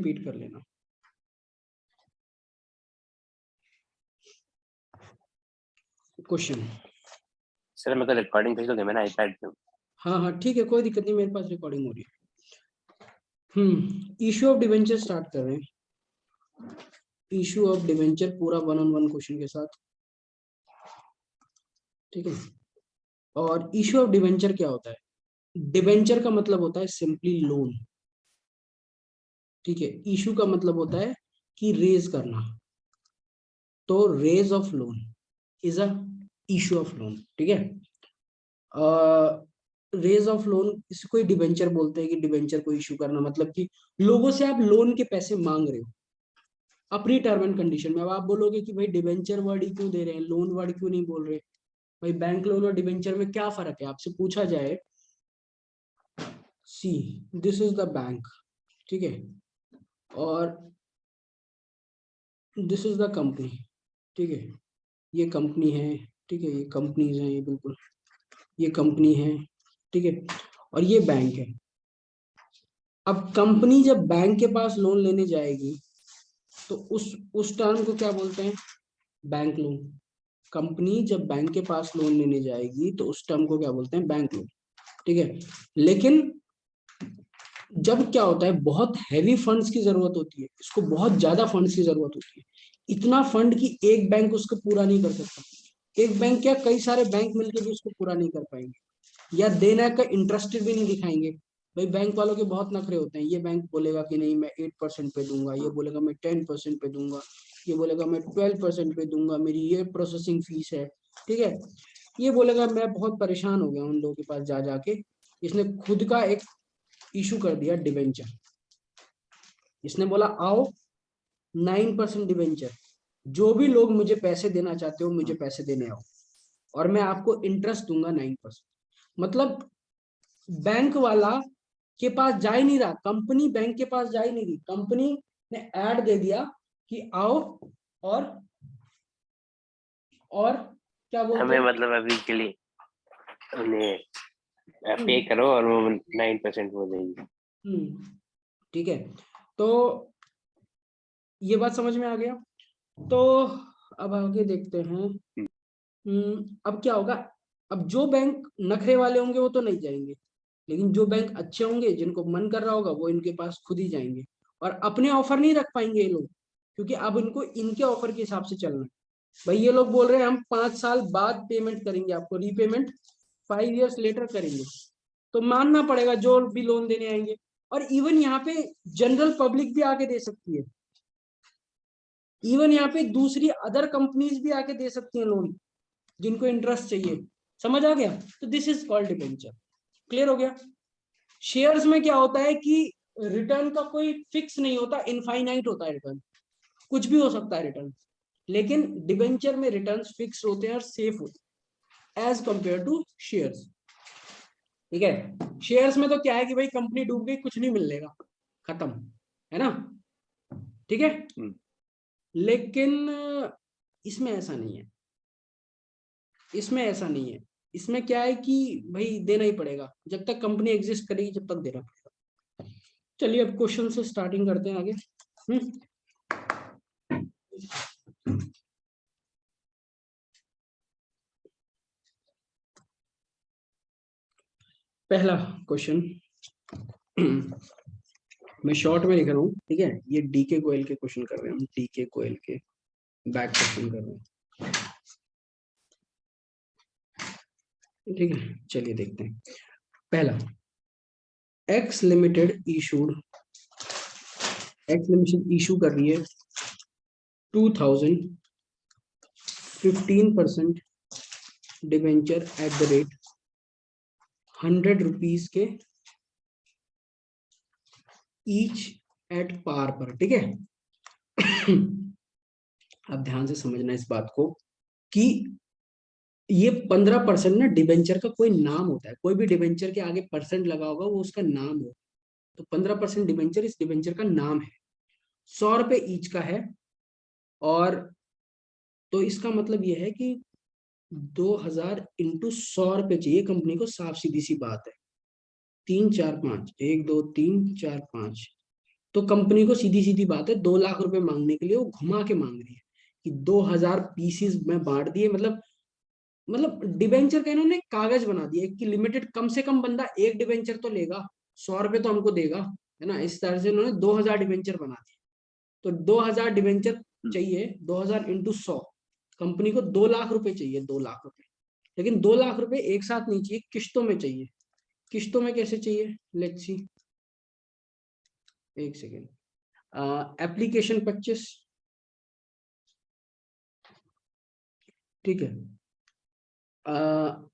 Repeat कर लेना। Question sir मतलब रिकॉर्डिंग भेज दोगे, मैंने आईपैड पे। हाँ हाँ ठीक है, कोई दिक्कत नहीं, मेरे पास रिकॉर्डिंग हो रही है। इशू ऑफ डिवेंचर स्टार्ट कर रहे हैं। इशू ऑफ डिवेंचर पूरा 1-on-1 क्वेश्चन के साथ, ठीक है। और इशू ऑफ डिवेंचर क्या होता है? डिवेंचर का मतलब होता है सिंपली लोन, ठीक है। इशू का मतलब होता है कि रेज करना, तो raise of loan is a issue of loan, ठीक है। रेज ऑफ लोन इसे कोई डिवेंचर बोलते हैं कि डिवेंचर को इशू करना, मतलब कि लोगों से आप लोन के पैसे मांग रहे हो अपनी टर्म एंड कंडीशन में। अब आप बोलोगे कि भाई डिवेंचर वर्ड ही क्यों दे रहे हैं, लोन वर्ड क्यों नहीं बोल रहे? भाई बैंक लोन और डिवेंचर में क्या फर्क है आपसे पूछा जाए। सी, दिस इज द बैंक, ठीक है, और दिस इज द कंपनी, ठीक है। ये कंपनी है, ठीक है, ये कंपनीज हैं, ये बिल्कुल ये कंपनी है, ठीक है, और ये बैंक है। अब कंपनी जब बैंक के पास लोन लेने जाएगी तो उस टर्म को क्या बोलते हैं? Bank loan. कंपनी जब बैंक के पास लोन लेने जाएगी तो उस टर्म को क्या बोलते हैं? बैंक लोन, ठीक है। लेकिन जब क्या होता है, बहुत हैवी फंड्स की जरूरत होती है, इसको बहुत ज्यादा फंड्स की जरूरत होती है, इतना फंड कि एक बैंक उसको पूरा नहीं कर सकता। एक बैंक क्या, कई सारे बैंक मिलकर भी उसको पूरा नहीं कर पाएंगे, या देना का इंटरेस्टेड भी नहीं दिखाएंगे। भाई बैंक वालों के बहुत नखरे होते हैं, ये बैंक बोलेगा कि नहीं मैं 8% पे दूंगा, ये बोलेगा मैं 10% पे दूंगा, ये बोलेगा मैं 12% पे दूंगा, मेरी ये प्रोसेसिंग फीस है, ठीक है। ये बोलेगा, मैं बहुत परेशान हो गया उन लोगों के पास जा जाके, इसने खुद का एक इशू कर दिया डिवेंचर। इसने बोला आओ 9% डिवेंचर, जो भी लोग मुझे पैसे देना चाहते हो मुझे पैसे देने आओ, और मैं आपको इंटरेस्ट दूंगा 9%। मतलब बैंक वाला के पास जा ही नहीं रहा, कंपनी बैंक के पास जा ही नहीं रही, कंपनी ने ऐड दे दिया कि आओ और क्या बोलते हमें हैं, मतलब अभी के लिए उन्हें पे करो और वो 9% हो जाएगी। ठीक है। तो ये बात समझ में आ गया। तो अब आगे देखते हैं। अब क्या होगा? अब जो बैंक नखरे वाले होंगे वो तो नहीं जाएंगे, लेकिन जो बैंक अच्छे होंगे जिनको मन कर रहा होगा वो इनके पास खुद ही जाएंगे, और अपने ऑफर नहीं रख पाएंगे ये लोग, क्योंकि अब इनको इनके ऑफर के हिसाब से चलना है। भाई ये लोग बोल रहे हैं हम 5 साल बाद पेमेंट करेंगे, आपको रीपेमेंट 5 years लेटर करेंगे, तो मानना पड़ेगा जो भी लोन देने आएंगे। और इवन यहाँ पे जनरल पब्लिक भी आके दे सकती है, इवन यहाँ पे दूसरी अदर कंपनीज भी आके दे सकती हैं लोन, जिनको इंटरेस्ट चाहिए। समझ आ गया? तो this is called debenture. Clear हो गया? शेयर्स में क्या होता है कि रिटर्न का कोई फिक्स नहीं होता, इनफाइनाइट होता है रिटर्न, कुछ भी हो सकता है रिटर्न। लेकिन डिबेंचर में रिटर्न फिक्स होते हैं और सेफ होते हैं एज कंपेयर टू शेयर्स, ठीक है। शेयर्स में तो क्या है कि भाई कंपनी डूब गई, कुछ नहीं मिलेगा, खत्म, है ना, ठीक है। लेकिन इसमें ऐसा नहीं है, इसमें ऐसा नहीं है। इसमें क्या है कि भाई देना ही पड़ेगा, जब तक कंपनी एग्जिस्ट करेगी जब तक देना पड़ेगा। चलिए अब क्वेश्चन से स्टार्टिंग करते हैं आगे। पहला क्वेश्चन मैं शॉर्ट में लिख रहा हूँ, ठीक है। ये डीके गोयल के क्वेश्चन कर रहे हैं हम, डीके गोयल के बैक क्वेश्चन कर रहे हैं, ठीक है। चलिए देखते हैं। पहला, एक्स लिमिटेड इशू कर रही है 2000 15% debenture at the rate 100 rupees के ईच एट पार पर, ठीक है। अब ध्यान से समझना इस बात को कि ये 15% ना डिवेंचर का कोई नाम होता है, कोई भी डिवेंचर के आगे परसेंट लगा होगा वो उसका नाम हो, तो 15% डिवेंचर इस डिवेंचर का नाम है, 100 रुपए ईच का है। और तो इसका मतलब ये है कि 2000 इंटू 100 रुपए चाहिए कंपनी को, साफ सीधी सी बात है। 3 4 5, 1 2 3 4 5, तो कंपनी को सीधी सीधी बात है 2 लाख रुपए मांगने के लिए वो घुमा के मांग रही है कि 2,000 पीसीस में बांट दिए, मतलब डिबेंचर का इन्होंने कागज बना दिया कि लिमिटेड, कम से कम बंदा एक डिबेंचर तो लेगा, 100 रुपए तो हमको देगा, है ना। इस तरह से इन्होंने 2,000 डिबेंचर बना दिए। तो 2,000 डिबेंचर चाहिए, 2,000 इंटू 100, कंपनी को 2 लाख रुपए चाहिए, 2 लाख रुपए। लेकिन 2 लाख रुपए एक साथ नहीं चाहिए, किश्तों में चाहिए। किश्तों में कैसे चाहिए, लेट्स सी, एक सेकेंड। एप्लीकेशन 25, ठीक है।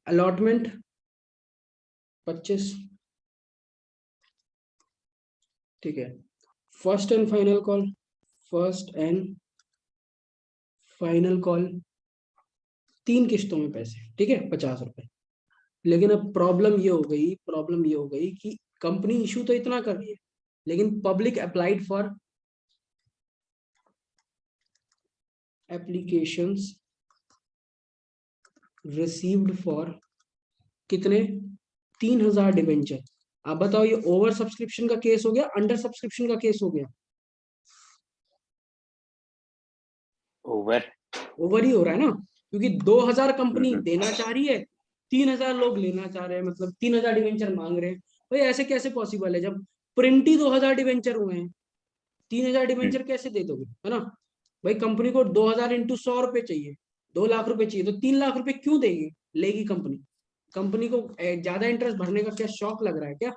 अलॉटमेंट 25, ठीक है। First and final call, first and final call 3 किश्तों में पैसे, ठीक है, 50 रुपए। लेकिन अब प्रॉब्लम ये हो गई कि कंपनी इशू तो इतना कर रही है, लेकिन public applied for applications received for कितने, 3,000 डिबेंचर। आप बताओ ये ओवर सब्सक्रिप्शन का केस हो गया, अंडर सब्सक्रिप्शन का केस हो गया? ओवर। ओवर ही हो रहा है ना, क्योंकि 2,000 कंपनी देना चाह रही है, 3,000 लोग लेना चाह रहे हैं, मतलब 3,000 डिवेंचर मांग रहे हैं। भाई ऐसे कैसे पॉसिबल है, जब प्रिंट ही 2,000 डिवेंचर हुए हैं, 3,000 डिवेंचर कैसे दे दोगे, है ना। भाई कंपनी को 2,000 इंटू 100 रुपए चाहिए, 2 लाख रुपए चाहिए, तो 3 लाख रुपए क्यों देगी, लेगी कंपनी? कंपनी को ज्यादा इंटरेस्ट भरने का क्या शौक लग रहा है क्या?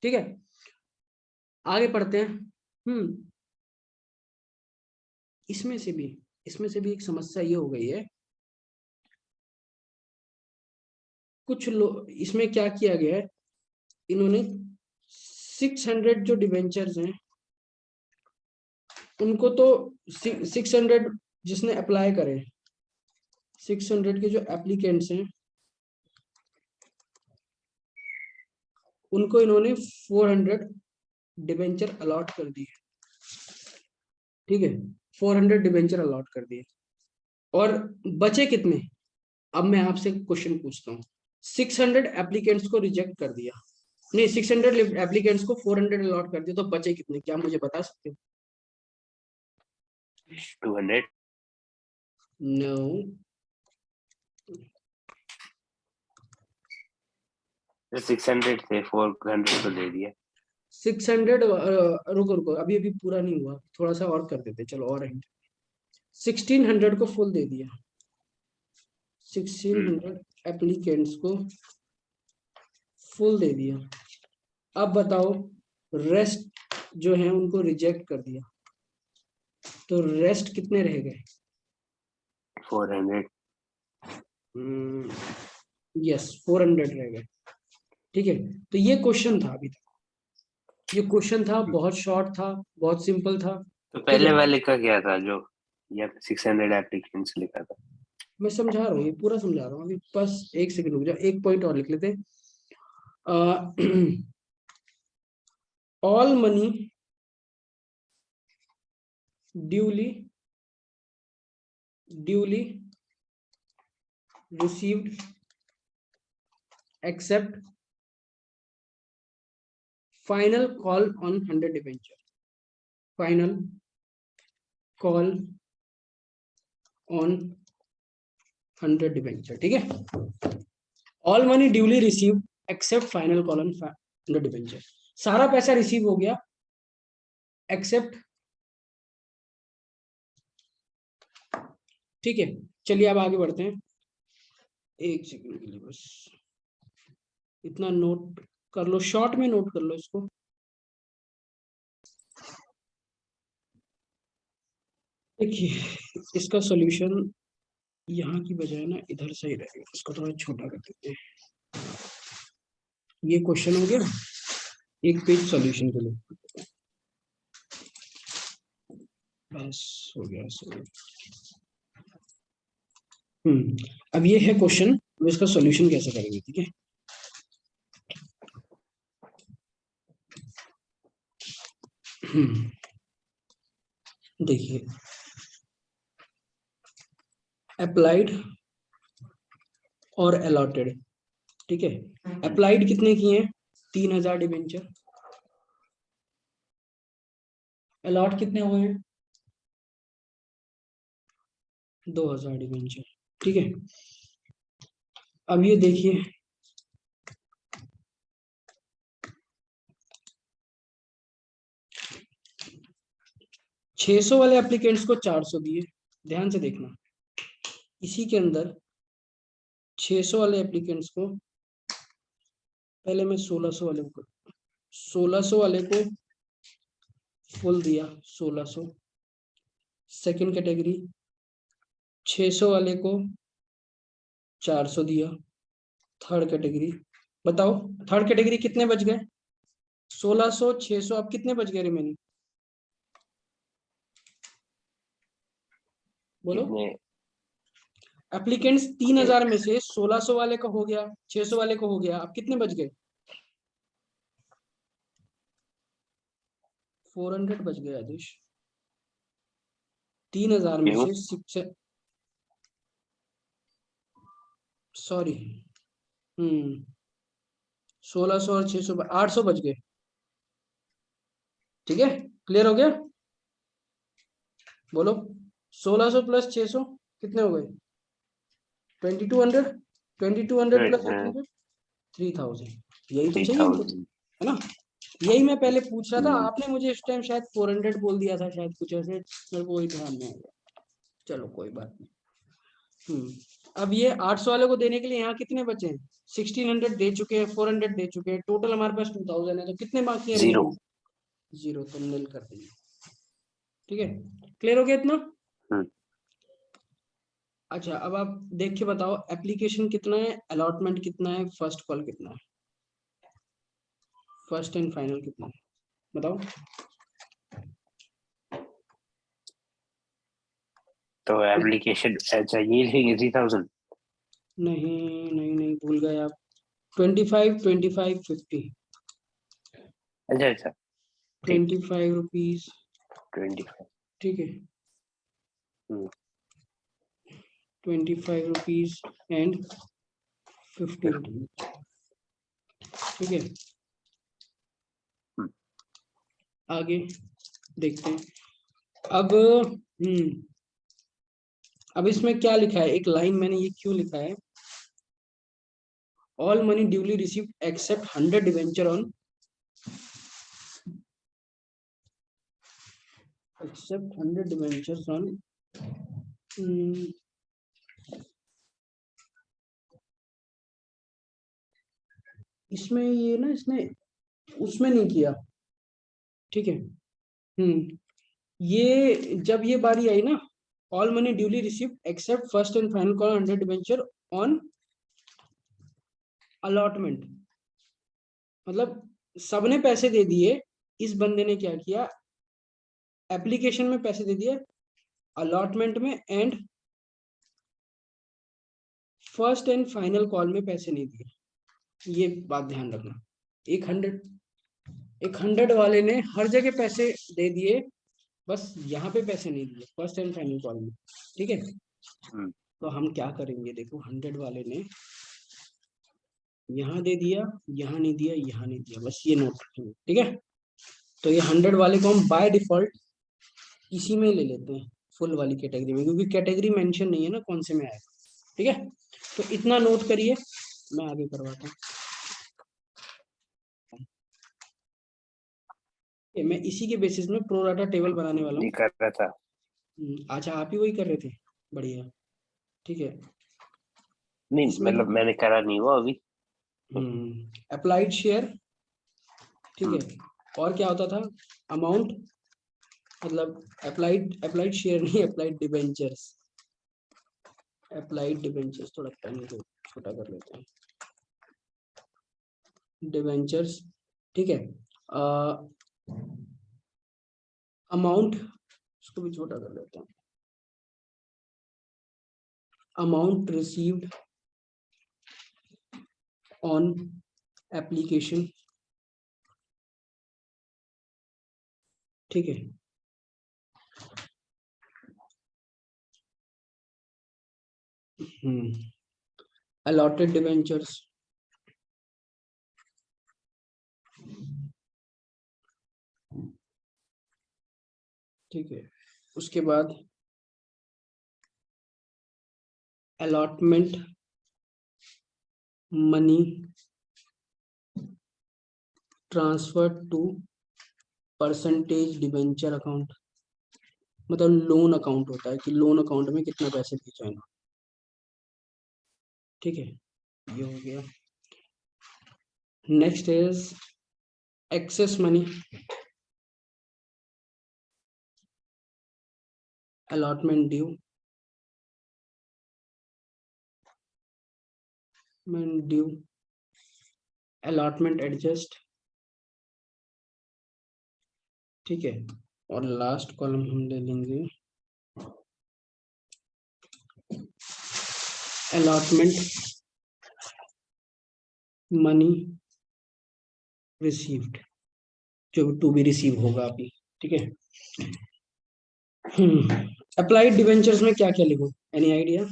ठीक है, आगे पढ़ते हैं। इसमें से भी इसमें से भी एक समस्या ये हो गई है, कुछ लोग इसमें क्या किया गया है, इन्होंने 600 जो डिवेंचर्स हैं उनको तो 600 जिसने अप्लाई करे, 600 के जो एप्लीकेंट्स हैं उनको इन्होंने 400 डिवेंचर अलॉट कर दिए, ठीक है, 400 डिवेंचर अलॉट कर दिए। और बचे कितने? अब मैं आपसे क्वेश्चन पूछता हूँ, 600 एप्लीकेंट्स को रिजेक्ट कर दिया, नहीं 600 एप्लीकेंट्स को 400 अलॉट कर दिया, तो बचे कितने, क्या मुझे बता सकते हो? 200। नो, 600 थे, 400 तो दे दिया। 600, रुको रुको, अभी अभी पूरा नहीं हुआ, थोड़ा सा और कर देते, चलो और हिंट। 1600 को फुल दे दिया, 1600 एप्लीकेंट्स को फुल दे दिया। अब बताओ, रेस्ट जो है उनको रिजेक्ट कर दिया, तो रेस्ट कितने रह गए? 400। यस, 400 रह गए, ठीक है। तो ये क्वेश्चन था, अभी तक ये क्वेश्चन था, बहुत शॉर्ट था, बहुत सिंपल था, तो ठीक है। पहले वाले का क्या था, जो या 600 एप्लीकेंट्स लिखा था? मैं समझा रहा हूँ, ये पूरा समझा रहा हूँ, अभी बस एक सेकंड रुक जाओ, एक पॉइंट और लिख लेते। All money duly received except final call on 100 debenture, final call on 100 debenture, ठीक है। All money duly received accept final call on 100 debenture, सारा पैसा रिसीव हो गया एक्सेप्ट, ठीक है। चलिए अब आगे बढ़ते हैं, एक सेकंड के लिए बस इतना नोट कर लो, शॉर्ट में नोट कर लो इसको। देखिए इसका सॉल्यूशन यहाँ की बजाय ना इधर सही रहेगा, इसको थोड़ा छोटा कर देते हैं। ये क्वेश्चन हो गया, एक पेज सॉल्यूशन के लिए, बस हो गया सॉल्व। अब ये है क्वेश्चन, इसका सॉल्यूशन कैसे करेंगे, ठीक है। देखिए, अप्लाइड और अलॉटेड, ठीक है। अप्लाइड कितने की हैं, 3,000 डिबेंचर, अलॉट कितने हुए हैं? 2000 डिवेंचर। ठीक है, अब ये देखिए, छह सौ वाले एप्लीकेंट्स को 400 दिए, ध्यान से देखना, इसी के अंदर 600 वाले एप्लीकेंट्स को, पहले मैं 1600 वाले को, 1600 वाले को फुल दिया 1600, सेकंड कैटेगरी 600 वाले को 400 दिया, थर्ड कैटेगरी, बताओ थर्ड कैटेगरी कितने बच गए? 1600 600, अब कितने बच गए रिमेनिंग, बोलो। कितने? एप्लीकेंट्स 3000 में से 1600 वाले का हो गया, 600 वाले को हो गया, अब कितने बच गए? 400 बच गए आदेश। 3000 में क्यों? से सॉरी, 1600 और 600, 800 बच गए। ठीक है, क्लियर हो गया? बोलो, 1600 प्लस 600 कितने हो गए? 2200, 2200 प्लस 800, 3000। यही तो चाहिए इनको, 3000। है ना? यही मैं पहले पूछ रहा था, आपने मुझे इस टाइम शायद 400 बोल दिया था, शायद कुछ ऐसे, मेरे को वही ध्यान में आ गया। चलो कोई बात नहीं। अब ये 800 वाले को देने के लिए यहाँ कितने बचे हैं? 1600 दे चुके हैं, 400 दे चुके हैं, टोटल हमारे पास 2000 है, तो कितने बाकी हैं जीरो। रिमेनिंग? जीरो, तो निल कर देंगे। ठीक है, क्लियर हो गया इतना? अच्छा, अब आप देख के बताओ, एप्लीकेशन कितना है, अलॉटमेंट कितना है, फर्स्ट कॉल कितना है, फर्स्ट एंड फाइनल कितना है, बताओ। तो एप्लीकेशन अच्छा ये लिखेंगे 3000। नहीं नहीं नहीं, भूल गए आप। 25 25 50, अच्छा अच्छा, ठीक। 25 रुपीज। 25। ठीक है, 25 रुपीज एंड 50 रुपीज। ठीक है, आगे देखते हैं। अब इसमें क्या लिखा है, एक लाइन मैंने ये क्यों लिखा है, all money duly received except 100 debenture on, except 100 debentures on, इसमें ये ना, इसने उसमें नहीं किया। ठीक है, ये जब ये बारी आई ना, all money duly received accept first and final call 100 debenture on allotment, मतलब सबने पैसे दे दिए, इस बंदे ने क्या किया, एप्लीकेशन में पैसे दे दिए, अलॉटमेंट में and first and final call में पैसे नहीं दिए। ये बात ध्यान रखना, एक हंड्रेड वाले ने हर जगह पैसे दे दिए, बस यहाँ पे पैसे नहीं दिए फर्स्ट एंड फाइनल कॉल में। ठीक है, तो हम क्या करेंगे, देखो 100 वाले ने यहाँ दे दिया, यहाँ नहीं दिया, यहाँ नहीं दिया, बस ये नोट रखेंगे। ठीक है, तो ये 100 वाले को हम बाय डिफॉल्ट इसी में ले लेते हैं, फुल वाली कैटेगरी में, क्योंकि कैटेगरी मेंशन नहीं है ना कौन से में आएगा। ठीक है, तो इतना नोट करिए, मैं आगे करवाता हूँ। मैं इसी के बेसिस में प्रो डाटा टेबल बनाने वाला हूँ। कर रहा था। अच्छा, आप ही वही कर रहे थे, बढ़िया। ठीक है, नहीं इसमें मतलब मैंने करा नहीं वो अभी। Applied share. ठीक है, और क्या होता था, अमाउंट, मतलब अप्लाइड शेयर नहीं, अप्लाइड डिबेंचर्स, अप्लाइड डिबेंचर्स, थोड़ा पेन को छोटा कर लेते हैं, डिबेंचर्स। ठीक है, अमाउंट, इसको भी छोटा कर लेते हैं, अमाउंट रिसीव्ड ऑन एप्लीकेशन। ठीक है, allotted debentures, ठीक है, उसके बाद allotment money transfer to percentage debenture account, मतलब लोन अकाउंट होता है कि लोन अकाउंट में कितना पैसे भेजना। ठीक है, ये हो गया। Next is excess money, allotment due, due, allotment adjust. ठीक है, और लास्ट कॉलम हम ले लेंगे अलॉटमेंट मनी रिसीव्ड, जो टू बी रिसीव होगा अभी। ठीक है, अप्लाइड डिवेंचर्स में क्या क्या लिखो, एनी आइडिया?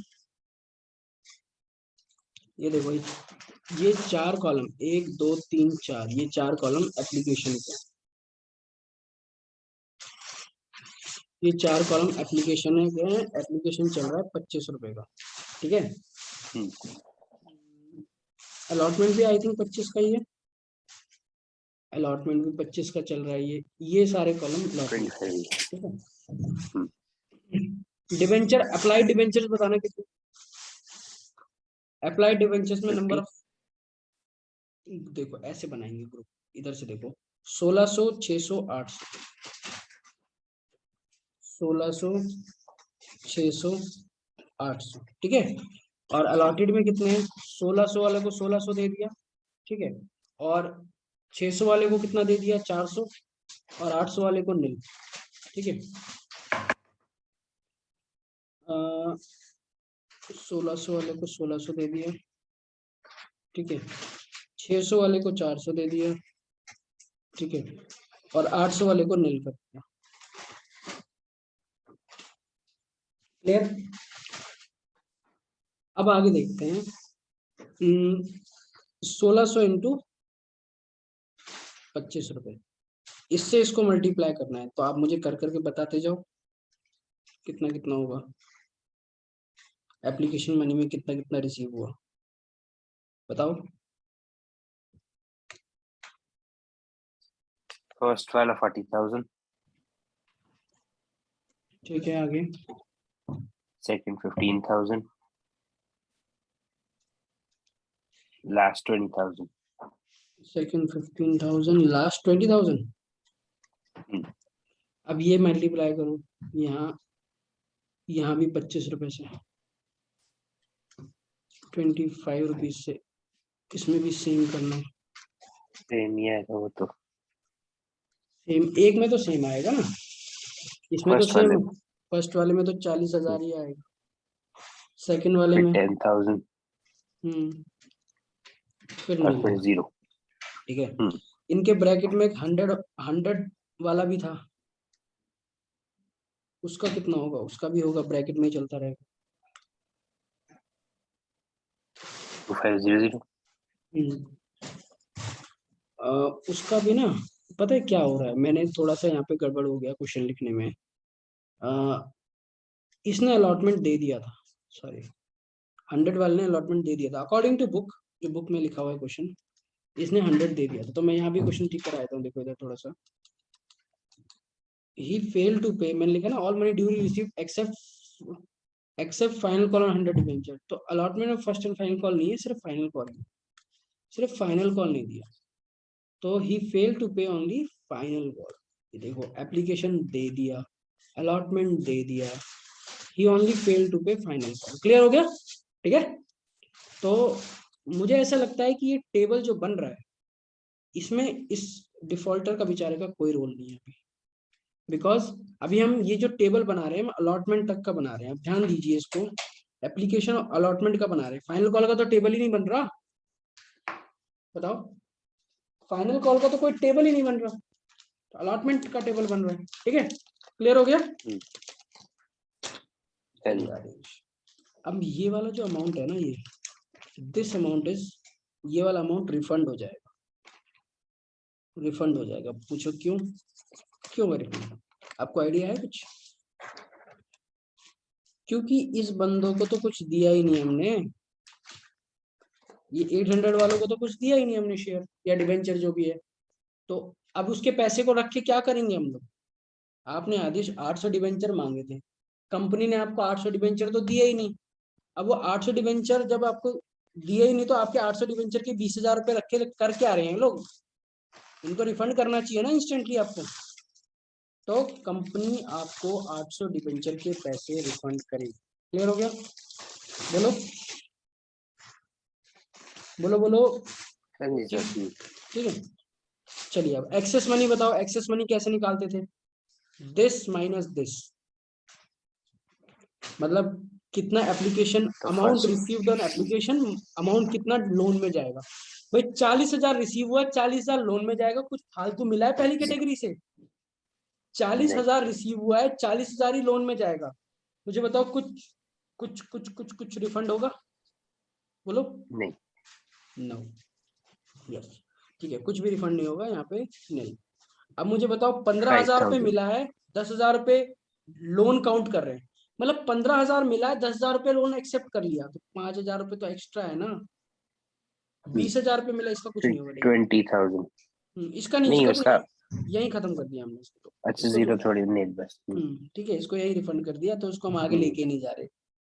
ये देखो, ये 4 कॉलम, 1 2 3 4, ये 4 कॉलम एप्लीकेशन के, ये 4 कॉलम एप्लीकेशन है के, एप्लीकेशन चल रहा है 25 रुपए का। ठीक है, अलॉटमेंट भी आई थिंक 25 का ही है, अलॉटमेंट भी 25 का चल रहा है। ये सारे कॉलम अलॉटमेंट। ठीक है, डिवेंचर, अप्लाइड डिवेंचर्स बताना कितने? अप्लाइड डिवेंचर्स में नंबर ऑफ, देखो ऐसे बनाएंगे ग्रुप, इधर से देखो, 1600, 600, 800, 1600, 600, 800। ठीक है, और अलॉटेड में कितने हैं? 1600 वाले को 1600 दे दिया। ठीक है, और 600 वाले को कितना दे दिया? 400, और 800 वाले को नहीं। ठीक है, 1600 वाले को 1600 दे दिया। ठीक है, 600 वाले को 400 दे दिया। ठीक है, और 800 वाले को नील कर दिया। क्लियर? अब आगे देखते हैं, 1600 इंटू 25 रुपए, इससे इसको मल्टीप्लाई करना है, तो आप मुझे कर करके बताते जाओ कितना कितना होगा, एप्लीकेशन मनी में कितना कितना रिसीव हुआ, बताओ। फर्स्ट वाला 40,000, ठीक है, आगे सेकंड 15,000, लास्ट 20,000। Second 15,000, last 20,000। अब ये मल्टीप्लाई करो, यहाँ भी 25 रुपए से, 25 रुपीज से, इसमें भी सेम करना, सेम ही आएगा वो तो, सेम, एक में तो सेम आएगा ना, इसमें तो फर्स्ट सेम वाले है। फर्स्ट वाले में तो 40,000 ही आएगा, सेकंड वाले में 10,000, फिर और नहीं फिर होगा। 0। ठीक है, इनके ब्रैकेट में एक 100 वाला भी था, उसका कितना होगा? उसका भी होगा, ब्रैकेट में ही चलता रहेगा। 2500। उसका भी ना, पता है क्या हो रहा है, मैंने थोड़ा सा यहाँ पे गड़बड़ हो गया क्वेश्चन लिखने में। इसने अलॉटमेंट दे दिया था, सॉरी, 100 वाले ने अलॉटमेंट दे दिया था अकॉर्डिंग टू बुक, जो बुक में लिखा हुआ है क्वेश्चन, इसने 100 दे दिया था। तो मैं यहाँ भी क्वेश्चन ठीक कराया था, देखो इधर थोड़ा सा, ही फेल टू पे, मैंने लिखा ना, all money due receive except final call on 100 debenture. तो अलॉटमेंट में फर्स्ट एंड फाइनल कॉल नहीं है, सिर्फ फाइनल कॉल है, सिर्फ फाइनल कॉल नहीं दिया, तो ही फेल टू पे ओनली फाइनल कॉल। ये देखो, एप्लीकेशन दे दिया, अलॉटमेंट दे दिया, ही ओनली फेल टू पे फाइनल कॉल। क्लियर हो गया? ठीक है, तो मुझे ऐसा लगता है कि ये टेबल जो बन रहा है, इसमें इस डिफॉल्टर का बेचारे का कोई रोल नहीं है अभी, बिकॉज अभी हम ये जो टेबल बना रहे हैं, हम अलॉटमेंट तक का बना रहे हैं। अब ध्यान दीजिए इसको, एप्लीकेशन अलॉटमेंट का बना रहे हैं, फाइनल कॉल का तो टेबल ही नहीं बन रहा। बताओ, फाइनल कॉल का तो कोई टेबल ही नहीं बन रहा, तो अलॉटमेंट का टेबल बन रहा है। ठीक है, क्लियर हो गया? अब ये वाला जो अमाउंट है ना, ये दिस अमाउंट इज, ये वाला अमाउंट रिफंड हो जाएगा, रिफंड हो जाएगा। पूछो क्यों? क्यों रिफंड? आपको आइडिया है कुछ? क्योंकि इस बंदों को तो कुछ दिया ही नहीं हमने, ये 800 वालों को तो कुछ दिया ही नहीं हमने शेयर या डिवेंचर जो भी है। तो अब उसके पैसे को रख के क्या करेंगे हम लोग? आपने आदेश 800 डिवेंचर मांगे थे, कंपनी ने आपको 800 डिवेंचर तो दिए ही नहीं। अब वो 800 डिवेंचर जब आपको दिए ही नहीं, तो आपके 800 डिवेंचर के 20,000 रुपए रखे कर क्या रहे हैं लोग? इनको रिफंड करना चाहिए ना इंस्टेंटली आपको। तो कंपनी आपको 800 डिवेंचर के पैसे रिफंड करेगी। क्लियर हो गया? बोलो बोलो बोलो। हाँ जी सर जी। ठीक है, चलिए अब एक्सेस मनी बताओ। एक्सेस मनी कैसे निकालते थे? दिस माइनस दिस, मतलब कितना एप्लीकेशन तो amount first received on application, amount कितना लोन में जाएगा। भाई 40,000 रिसीव हुआ, 40,000 लोन में जाएगा। कुछ फालतू मिला है पहली कैटेगरी से? चालीस नहीं हजार रिसीव हुआ है, 40,000 ही लोन में जाएगा। मुझे बताओ कुछ कुछ कुछ कुछ कुछ रिफंड होगा? बोलो। नहीं नो। यस, ठीक है, कुछ भी रिफंड नहीं होगा यहाँ पे। नहीं। अब मुझे बताओ 15,000 रुपये 5,000 मिला है, 10,000 रुपये लोन काउंट कर रहे हैं। मतलब 15,000 मिला है, 10,000 रुपये लोन एक्सेप्ट कर लिया, तो 5,000 रुपये तो एक्स्ट्रा है ना। 20,000 रुपये मिला, इसका कुछ नहीं होगा। नहीं 20,000 इसका नहीं, नहीं उसका उसका। तो यही खत्म कर दिया हमने इसको। तो अच्छा इसको जो जीरो थोड़ी नहीं बस। ठीक है, इसको यही रिफंड कर दिया, तो इसको हम आगे लेके नहीं जा रहे,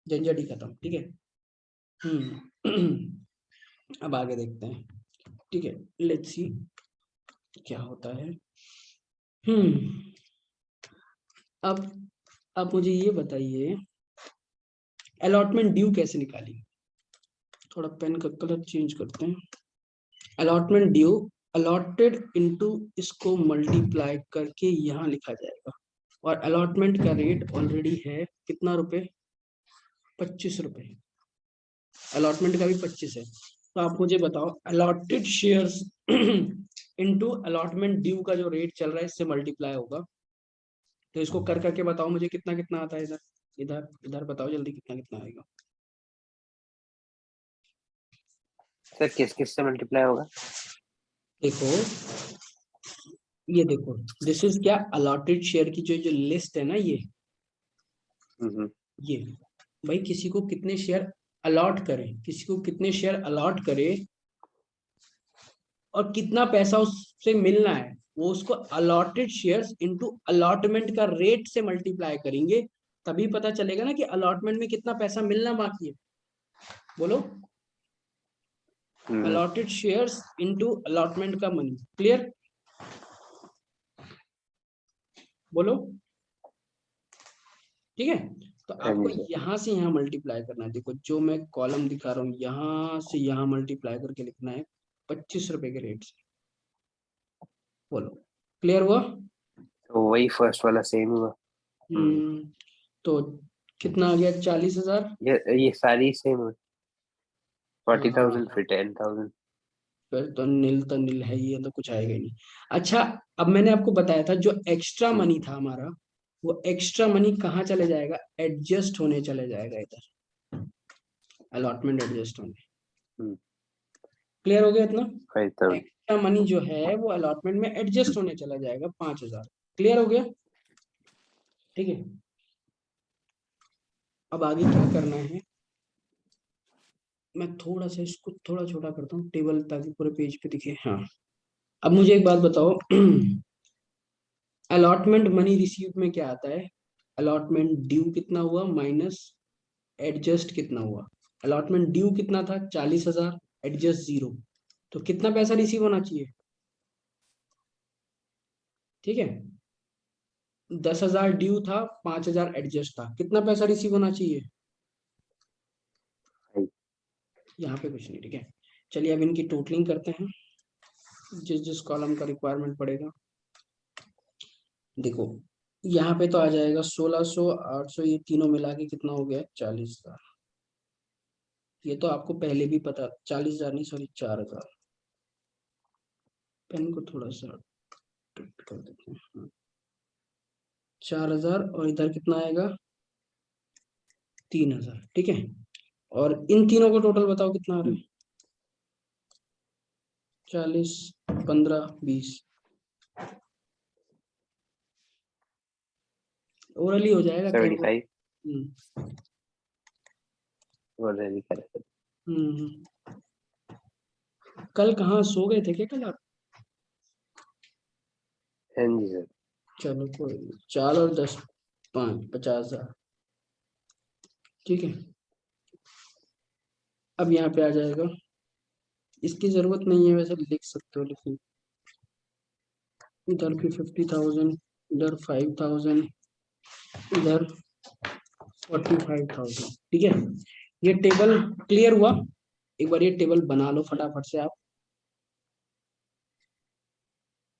झंझट ही खत्म। ठीक है। अब आगे देखते हैं। ठीक है, लेट्स सी क्या होता है। अब आप मुझे ये बताइए, अलॉटमेंट ड्यू कैसे निकाली? थोड़ा पेन का कलर चेंज करते हैं। अलॉटमेंट ड्यू, अलॉटेड इनटू, इसको मल्टीप्लाई करके यहाँ लिखा जाएगा। और अलॉटमेंट का रेट ऑलरेडी है कितना रुपए? 25 रुपए। अलॉटमेंट का भी 25 है। तो आप मुझे बताओ, allotted shares into allotment due का जो रेट चल रहा है इससे मल्टीप्लाई होगा। तो इसको कर करके बताओ मुझे कितना कितना आता है। इधर इधर इधर बताओ जल्दी, कितना कितना आएगा? सर किस किस से मल्टीप्लाई होगा? देखो, ये देखो, दिस इज क्या, अलॉटेड शेयर की जो जो लिस्ट है ना, ये भाई किसी को कितने शेयर अलॉट करें, किसी को कितने शेयर अलॉट करें और कितना पैसा उससे मिलना है, वो उसको अलॉटेड शेयर्स इनटू अलॉटमेंट का रेट से मल्टीप्लाई करेंगे। तभी पता चलेगा ना कि अलॉटमेंट में कितना पैसा मिलना बाकी है। बोलो। अलॉटेड शेयर्स इनटू अलॉटमेंट का मनी। क्लियर? बोलो। ठीक है, तो हाँ आपको जी सर। यहां से यहां मल्टीप्लाई करना है। देखो जो मैं कॉलम दिखा रहा हूँ, यहां से यहां मल्टीप्लाई करके लिखना है 25 रुपए के रेट से। बोलो, क्लियर हुआ? तो वही फर्स्ट वाला सेम हुआ। तो कितना आ गया? 40,000। ये सारी सेम हुई। हाँ 40,000 हाँ, फिर 10,000। फिर तो नील है ही, ये तो कुछ आएगा ही नहीं। अच्छा, अब मैंने आपको बताया था जो एक्स्ट्रा मनी था हमारा, वो एक्स्ट्रा मनी कहाँ चले जाएगा? एडजस्ट होने चले जाएगा इधर, अलॉटमेंट एडजस्ट होने। क्लियर हो गया इतना? 5,000। एक्स्ट्रा मनी जो है वो अलॉटमेंट में एडजस्ट होने चला जाएगा, 5,000। क्लियर हो गया? ठीक है, अब आगे क्या करना है, मैं थोड़ा सा इसको थोड़ा छोटा करता हूँ टेबल, ताकि पूरे पेज पे दिखे। हाँ, अब मुझे एक बात बताओ, अलॉटमेंट मनी रिसीव में क्या आता है? अलॉटमेंट ड्यू कितना हुआ माइनस एडजस्ट कितना हुआ। अलॉटमेंट ड्यू कितना था? 40,000, एडजस्ट 0। तो कितना पैसा रिसीव होना चाहिए? ठीक है, 10,000 ड्यू था, 5,000 एडजस्ट था, कितना पैसा रिसीव होना चाहिए? यहाँ पे कुछ नहीं। ठीक है, चलिए अब इनकी टोटलिंग करते हैं, जिस जिस कॉलम का रिक्वायरमेंट पड़ेगा। देखो, यहाँ पे तो आ जाएगा 1,600, 800, ये तीनों मिला के कितना हो गया? 40,000। ये तो आपको पहले भी पता, 40,000 नहीं, सॉरी 4,000। पेन को थोड़ा सा टिल्ट कर देते हैं। हाँ, 4,000, और इधर कितना आएगा? 3,000। ठीक है, और इन तीनों को टोटल बताओ कितना आ रहा है? 40, 15, 20। ओरली हो जाएगा। 75 हम्म, ऑलरेडी करेक्ट। हम्म। कल कहाँ सो गए थे क्या कल आप? हाँ जी सर। चलो कोई नहीं, 4 और 10, 5, 50,000। ठीक है, अब यहाँ पे आ जाएगा। इसकी जरूरत नहीं है वैसे, लिख सकते हो, लेकिन इधर भी 50,000, इधर 5,000, इधर 45,000। ठीक है, ये टेबल क्लियर हुआ? एक बार ये टेबल बना लो फटाफट से आप।